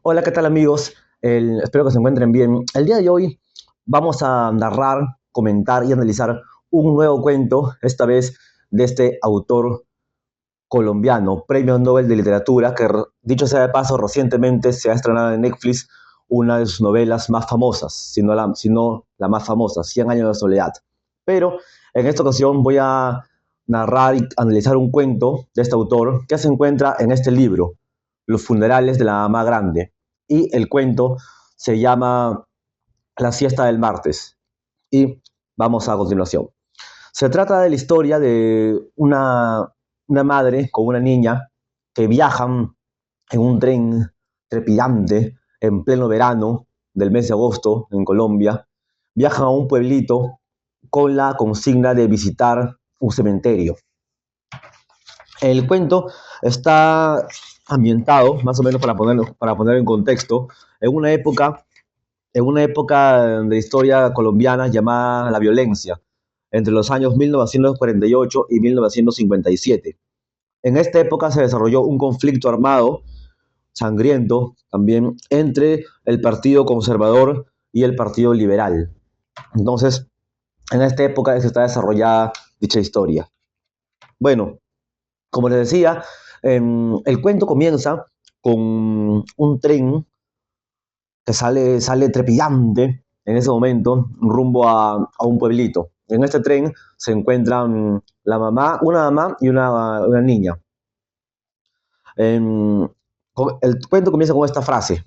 Hola, ¿qué tal amigos? Espero que se encuentren bien. El día de hoy vamos a narrar, comentar y analizar un nuevo cuento, esta vez de este autor colombiano, Premio Nobel de Literatura, que dicho sea de paso, recientemente se ha estrenado en Netflix una de sus novelas más famosas, si no la más famosa, Cien años de soledad. Pero en esta ocasión voy a narrar y analizar un cuento de este autor que se encuentra en este libro, Los funerales de la mamá grande. Y el cuento se llama La siesta del martes. Y vamos a continuación. Se trata de la historia de una madre con una niña que viajan en un tren trepidante en pleno verano del mes de agosto en Colombia. Viajan a un pueblito con la consigna de visitar un cementerio. El cuento está ambientado, más o menos para poner en contexto, en una época de historia colombiana llamada la violencia, entre los años 1948 y 1957. En esta época se desarrolló un conflicto armado, sangriento, también entre el Partido Conservador y el Partido Liberal. Entonces, en esta época se está desarrollada dicha historia. Bueno, como les decía, el cuento comienza con un tren que sale trepidante en ese momento rumbo a un pueblito. En este tren se encuentran una mamá y una niña. El cuento comienza con esta frase.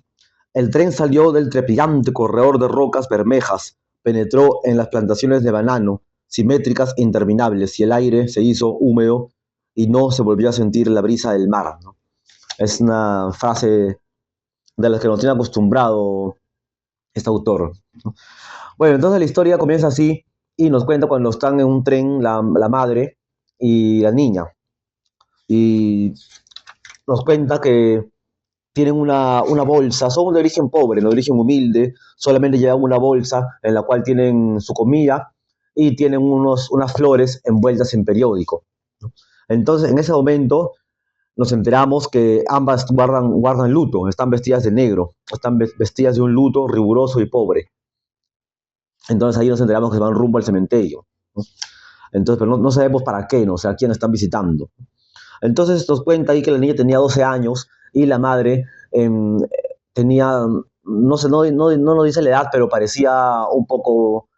El tren salió del trepidante corredor de rocas bermejas, penetró en las plantaciones de banano, simétricas e interminables, y el aire se hizo húmedo y no se volvió a sentir la brisa del mar, ¿no? Es una frase de las que nos tiene acostumbrado este autor, ¿no? Bueno, entonces la historia comienza así y nos cuenta cuando están en un tren la madre y la niña. Y nos cuenta que tienen una bolsa, son de origen pobre, de origen humilde, solamente llevan una bolsa en la cual tienen su comida y tienen unas flores envueltas en periódico. Entonces, en ese momento nos enteramos que ambas guardan luto, están vestidas de negro, están vestidas de un luto riguroso y pobre. Entonces ahí nos enteramos que van rumbo al cementerio, ¿no? Entonces, pero no sabemos para qué, ¿no? O sea, a quién están visitando. Entonces nos cuenta ahí que la niña tenía 12 años y la madre tenía, no sé, no nos dice la edad, pero parecía un poco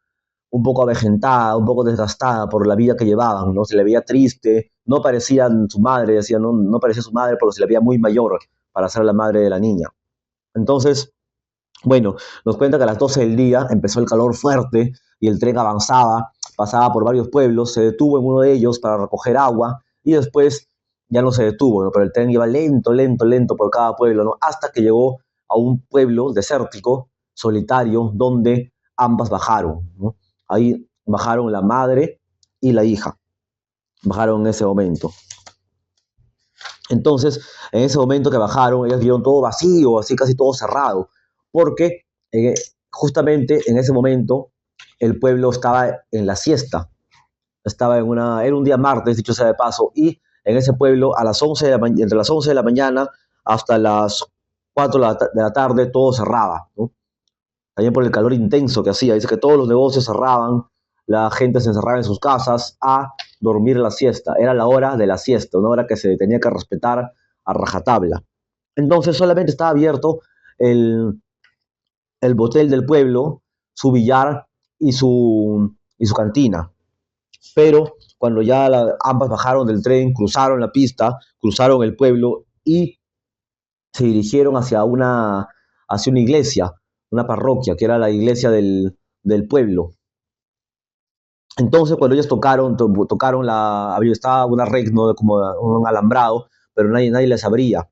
avejentada, un poco desgastada por la vida que llevaban, ¿no? Se le veía triste, no parecía su madre, decía, no parecía su madre porque se le veía muy mayor para ser la madre de la niña. Entonces, bueno, nos cuenta que a las 12 del día empezó el calor fuerte y el tren avanzaba, pasaba por varios pueblos, se detuvo en uno de ellos para recoger agua y después ya no se detuvo, ¿no? Pero el tren iba lento, lento, lento por cada pueblo, ¿no? Hasta que llegó a un pueblo desértico, solitario, donde ambas bajaron, ¿no? Ahí bajaron la madre y la hija, bajaron en ese momento. Entonces, en ese momento que bajaron, ellas vieron todo vacío, así casi todo cerrado, porque eh, justamente en ese momento el pueblo estaba en la siesta, era un día martes, dicho sea de paso, y en ese pueblo a las 11 entre las 11 de la mañana hasta las 4 de la tarde todo cerraba, ¿no? También por el calor intenso que hacía, dice que todos los negocios cerraban, la gente se encerraba en sus casas a dormir la siesta, era la hora de la siesta, una hora que se tenía que respetar a rajatabla. Entonces solamente estaba abierto el, el botel del pueblo, su billar y su cantina. Pero cuando ya ambas bajaron del tren, cruzaron la pista, cruzaron el pueblo y se dirigieron hacia una iglesia, una parroquia, que era la iglesia del pueblo. Entonces, cuando ellos tocaron estaba una red, ¿no? Como un alambrado, pero nadie les abría.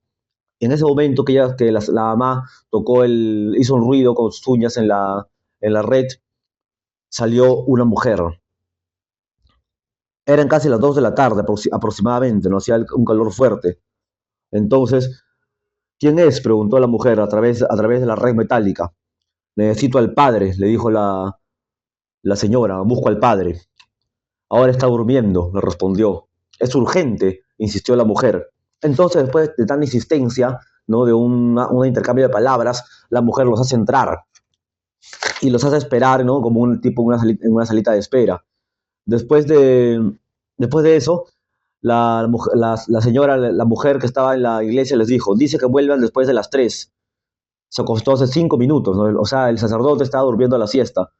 En ese momento que la mamá hizo un ruido con sus uñas en la red, salió una mujer. Eran casi las 2 de la tarde aproximadamente, no hacía un calor fuerte. Entonces, ¿quién es?, preguntó la mujer a través de la red metálica. Necesito al padre, le dijo la señora, busco al padre. Ahora está durmiendo, le respondió. Es urgente, insistió la mujer. Entonces, después de tanta insistencia, ¿no? De un intercambio de palabras, la mujer los hace entrar y los hace esperar, ¿no? Como un tipo en una salita de espera. Después de, después de eso, la señora, la mujer que estaba en la iglesia les dijo, dice que vuelvan después de las 3. Se acostó hace 5 minutos, ¿no? O sea, el sacerdote estaba durmiendo a la siesta.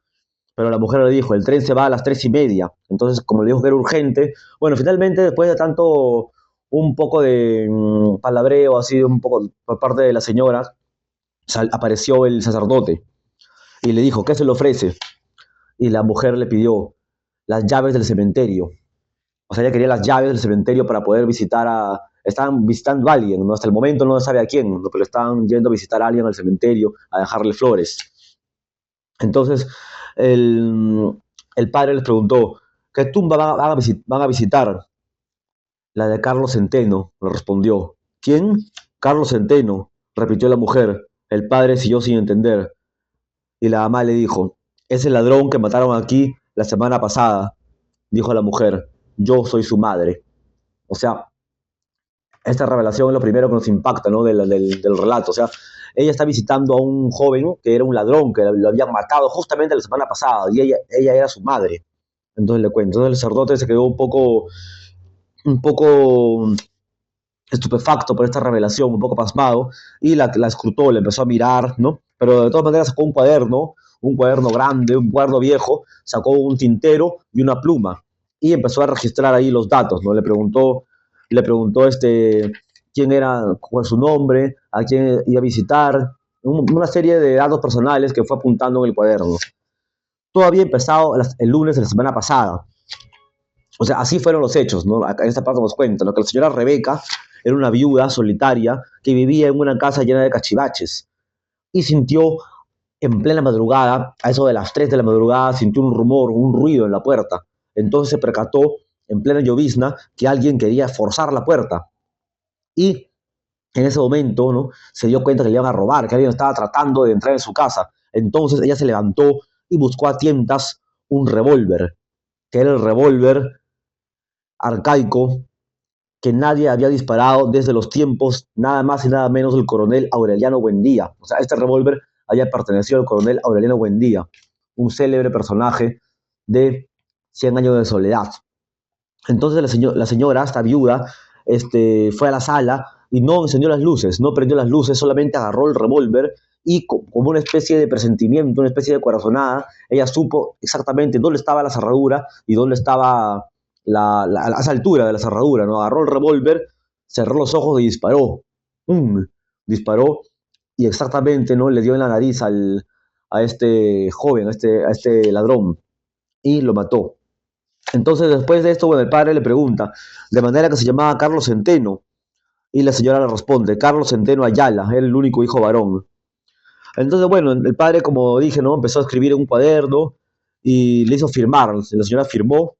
Pero la mujer le dijo, el tren se va a las 3:30. Entonces, como le dijo que era urgente, bueno, finalmente, después de tanto, un poco de palabreo, así, un poco por parte de la señora, apareció el sacerdote y le dijo, ¿qué se le ofrece? Y la mujer le pidió las llaves del cementerio. O sea, ella quería las llaves del cementerio para poder visitar a... Estaban visitando a alguien, ¿no? Hasta el momento no sabe a quién, ¿no? Pero estaban yendo a visitar a alguien al cementerio, a dejarle flores. Entonces, el, el padre les preguntó, ¿qué tumba van a visitar? La de Carlos Centeno, le respondió. ¿Quién? Carlos Centeno, repitió la mujer. El padre siguió sin entender. Y la mamá le dijo, es el ladrón que mataron aquí la semana pasada, dijo la mujer. Yo soy su madre. O sea, esta revelación es lo primero que nos impacta, ¿no? Del relato. O sea, ella está visitando a un joven que era un ladrón, que lo habían matado justamente la semana pasada, y ella era su madre. Entonces le cuento. Entonces el sacerdote se quedó un poco estupefacto por esta revelación, un poco pasmado, y la escrutó, le empezó a mirar, ¿no? Pero de todas maneras sacó un cuaderno grande, un cuaderno viejo, sacó un tintero y una pluma, y empezó a registrar ahí los datos, ¿no? Le preguntó quién era, cuál su nombre, a quién iba a visitar, una serie de datos personales que fue apuntando en el cuaderno. Todo había empezado el lunes de la semana pasada. O sea, así fueron los hechos, ¿no? Acá en esta parte nos cuenta, ¿no? Que la señora Rebeca era una viuda solitaria que vivía en una casa llena de cachivaches y sintió en plena madrugada, a eso de las 3 de la madrugada, sintió un rumor, un ruido en la puerta. Entonces se percató en plena llovizna que alguien quería forzar la puerta y en ese momento, ¿no? Se dio cuenta que le iban a robar, que alguien estaba tratando de entrar en su casa. Entonces ella se levantó y buscó a tientas un revólver, que era el revólver arcaico que nadie había disparado desde los tiempos nada más y nada menos del coronel Aureliano Buendía. O sea, este revólver había pertenecido al coronel Aureliano Buendía, un célebre personaje de 100 años de soledad. Entonces la señora, esta viuda, fue a la sala y no encendió las luces, no prendió las luces, solamente agarró el revólver y como una especie de presentimiento, una especie de corazonada, ella supo exactamente dónde estaba la cerradura y dónde estaba a esa altura de la cerradura, ¿no? Agarró el revólver, cerró los ojos y disparó. ¡Pum! Disparó y exactamente, ¿no? Le dio en la nariz a este joven, a este ladrón, y lo mató. Entonces, después de esto, bueno, el padre le pregunta, de manera que se llamaba Carlos Centeno, y la señora le responde, Carlos Centeno Ayala, era el único hijo varón. Entonces, bueno, el padre, como dije, ¿no? Empezó a escribir en un cuaderno y le hizo firmar. La señora firmó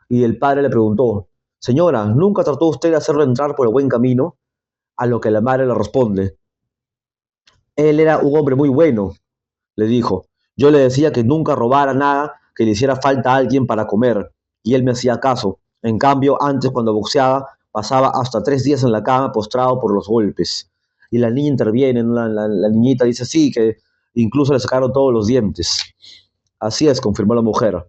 y el padre le preguntó, señora, ¿nunca trató usted de hacerlo entrar por el buen camino? A lo que la madre le responde, él era un hombre muy bueno, le dijo. Yo le decía que nunca robara nada, que le hiciera falta a alguien para comer, y él me hacía caso. En cambio, antes cuando boxeaba, pasaba hasta 3 días en la cama postrado por los golpes. Y la niña interviene, ¿no? La niñita dice sí, que incluso le sacaron todos los dientes. Así es, confirmó la mujer.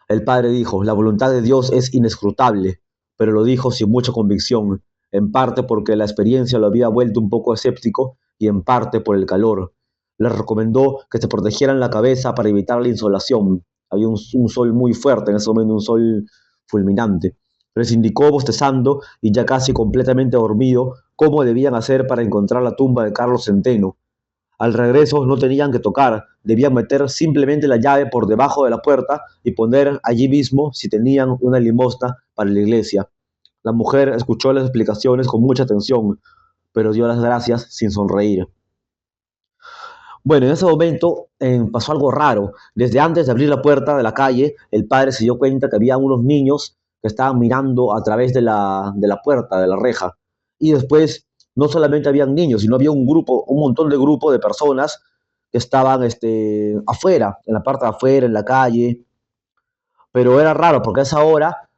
El padre dijo, la voluntad de Dios es inescrutable, pero lo dijo sin mucha convicción, en parte porque la experiencia lo había vuelto un poco escéptico y en parte por el calor. Les recomendó que se protegieran la cabeza para evitar la insolación. Había un sol muy fuerte en ese momento, un sol fulminante. Les indicó bostezando y ya casi completamente dormido cómo debían hacer para encontrar la tumba de Carlos Centeno. Al regreso no tenían que tocar, debían meter simplemente la llave por debajo de la puerta y poner allí mismo si tenían una limosna para la iglesia. La mujer escuchó las explicaciones con mucha atención, pero dio las gracias sin sonreír. Bueno, en ese momento pasó algo raro. Desde antes de abrir la puerta de la calle, el padre se dio cuenta que había unos niños que estaban mirando a través de la puerta, de la reja. Y después, no solamente habían niños, sino había un montón de grupo de personas que estaban afuera, en la parte de afuera, en la calle. Pero era raro, porque a esa hora,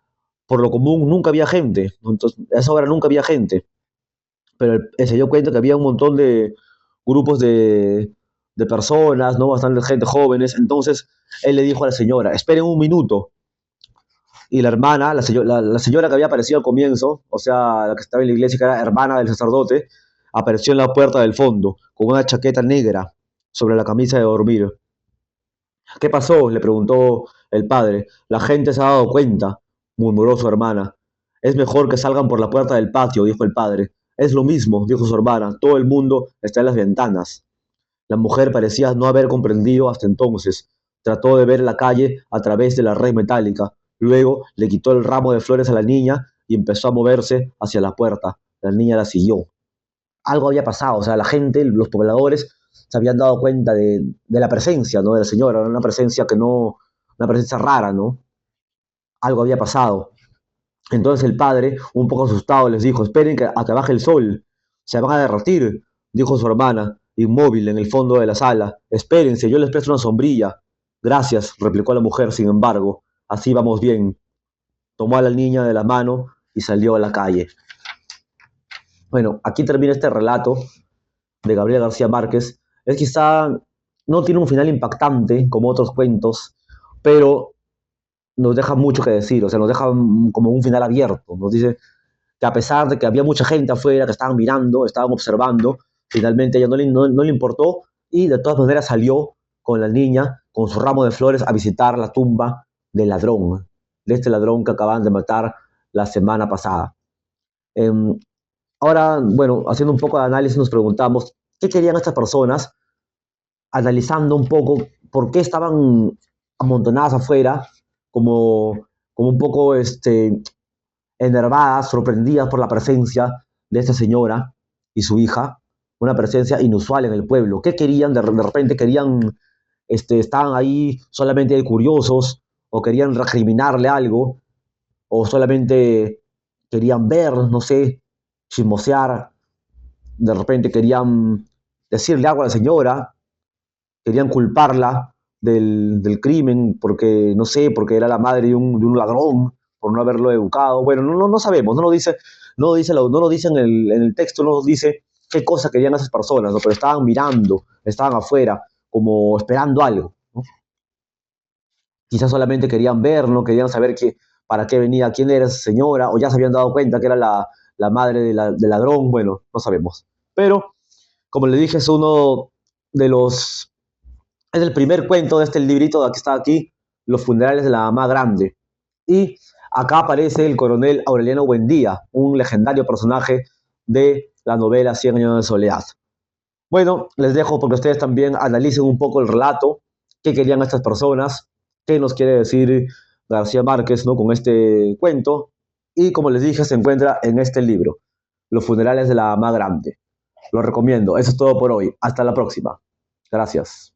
por lo común, nunca había gente. Entonces, a esa hora nunca había gente. pero él se dio cuenta que había un montón de grupos de personas, ¿no? Bastante gente jóvenes. Entonces él le dijo a la señora, esperen un minuto. Y la hermana, la señora que había aparecido al comienzo, o sea, la que estaba en la iglesia, que era hermana del sacerdote, apareció en la puerta del fondo, con una chaqueta negra sobre la camisa de dormir. ¿Qué pasó?, le preguntó el padre. La gente se ha dado cuenta, murmuró su hermana. Es mejor que salgan por la puerta del patio, dijo el padre. Es lo mismo, dijo su hermana. Todo el mundo está en las ventanas. La mujer parecía no haber comprendido hasta entonces. Trató de ver la calle a través de la red metálica. Luego le quitó el ramo de flores a la niña y empezó a moverse hacia la puerta. La niña la siguió. Algo había pasado, o sea, la gente, los pobladores, se habían dado cuenta de la presencia, ¿no?, de la señora, una presencia que no, una presencia rara, ¿no? Algo había pasado. Entonces el padre, un poco asustado, les dijo, esperen a que baje el sol, se van a derretir, dijo su hermana, inmóvil en el fondo de la sala. Espérense, yo les presto una sombrilla. Gracias, replicó la mujer, sin embargo, así vamos bien. Tomó a la niña de la mano y salió a la calle. Bueno, aquí termina este relato de Gabriel García Márquez. Es quizá, no tiene un final impactante como otros cuentos, pero nos deja mucho que decir, o sea, nos deja como un final abierto. Nos dice que a pesar de que había mucha gente afuera que estaban mirando, estaban observando, finalmente a ella no le importó y de todas maneras salió con la niña, con su ramo de flores, a visitar la tumba del ladrón, de este ladrón que acaban de matar la semana pasada. Eh, Ahora, bueno, haciendo un poco de análisis, nos preguntamos qué querían estas personas, analizando un poco por qué estaban amontonadas afuera, como un poco enervadas, sorprendidas por la presencia de esta señora y su hija, una presencia inusual en el pueblo. ¿Qué querían? De repente querían, estaban ahí solamente de curiosos, o querían recriminarle algo, o solamente querían ver, no sé, chismosear, de repente querían decirle algo a la señora, querían culparla del crimen, porque, no sé, porque era la madre de un ladrón, por no haberlo educado. Bueno, no sabemos, no lo dice en el texto, no nos dice qué cosa querían esas personas, ¿no? Pero estaban mirando, estaban afuera, como esperando algo, ¿no? Quizás solamente querían ver, ¿no? Querían saber para qué venía, quién era esa señora, o ya se habían dado cuenta que era la madre del ladrón, bueno, no sabemos. Pero, como le dije, es uno de los es el primer cuento de este librito que está aquí, Los funerales de la mamá grande. Y acá aparece el coronel Aureliano Buendía, un legendario personaje de la novela Cien años de soledad. Bueno, les dejo porque ustedes también analicen un poco el relato, qué querían estas personas, qué nos quiere decir García Márquez, ¿no?, con este cuento. Y como les dije, se encuentra en este libro, Los funerales de la mamá grande. Lo recomiendo. Eso es todo por hoy. Hasta la próxima. Gracias.